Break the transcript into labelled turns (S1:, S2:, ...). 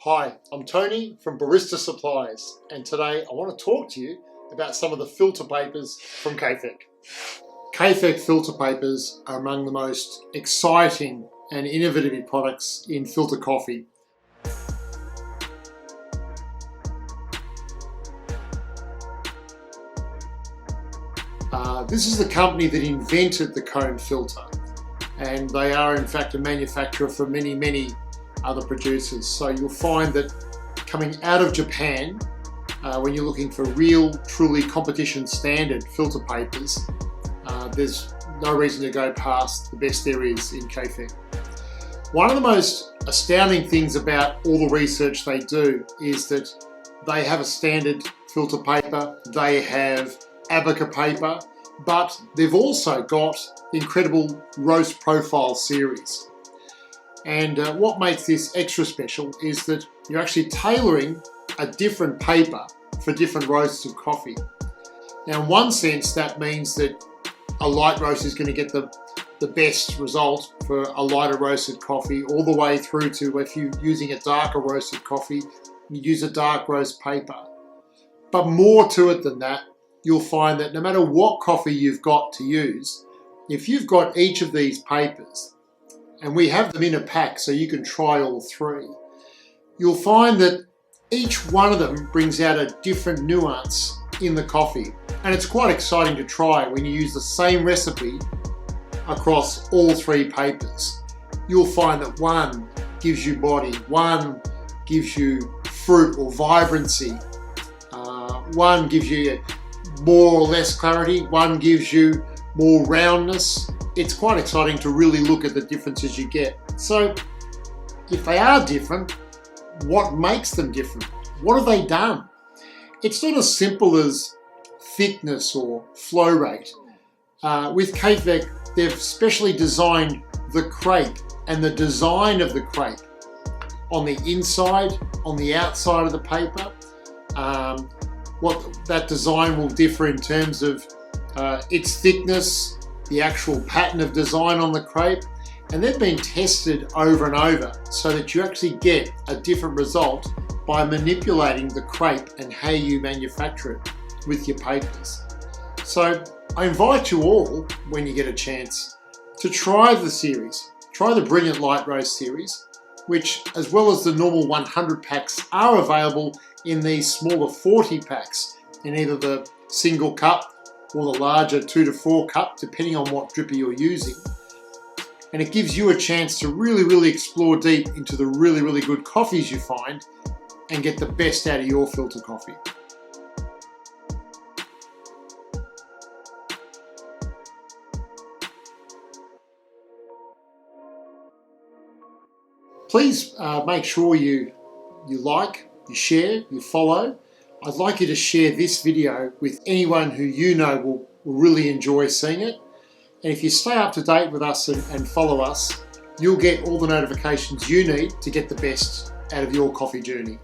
S1: Hi, I'm Tony from Barista Supplies, and today I want to talk to you about some of the filter papers from Cafec. Cafec filter papers are among the most exciting and innovative products in filter coffee. This is the company that invented the cone filter, and they are in fact a manufacturer for many other producers. So you'll find that coming out of Japan, when you're looking for real, truly competition standard filter papers, there's no reason to go past the best there is in Cafec. One of the most astounding things about all the research they do is that they have a standard filter paper, they have Abaca paper, but they've also got the incredible roast profile series. And what makes this extra special is that you're actually tailoring a different paper for different roasts of coffee. Now, in one sense, that means that a light roast is going to get the best result for a lighter roasted coffee, all the way through to if you're using a darker roasted coffee, you use a dark roast paper. But more to it than that, you'll find that no matter what coffee you've got to use, if you've got each of these papers, and we have them in a pack so you can try all three, you'll find that each one of them brings out a different nuance in the coffee. And it's quite exciting to try when you use the same recipe across all three papers. You'll find that one gives you body, one gives you fruit or vibrancy, one gives you more or less clarity, one gives you more roundness. It's quite exciting to really look at the differences you get. So if they are different, what makes them different? What have they done? It's not as simple as thickness or flow rate. With Cafec, they've specially designed the crepe and the design of the crepe on the inside, on the outside of the paper. What that design will differ in terms of its thickness, the actual pattern of design on the crepe, and they've been tested over and over so that you actually get a different result by manipulating the crepe and how you manufacture it with your papers. So I invite you all, when you get a chance, to try the series. Try the Brilliant Light Roast series, which, as well as the normal 100 packs, are available in these smaller 40 packs in either the single cup or the larger 2 to 4 cup, depending on what dripper you're using. And it gives you a chance to really explore deep into the really good coffees you find and get the best out of your filter coffee. Please make sure you like, you share, you follow. I'd like you to share this video with anyone who you know will really enjoy seeing it. And if you stay up to date with us and follow us, you'll get all the notifications you need to get the best out of your coffee journey.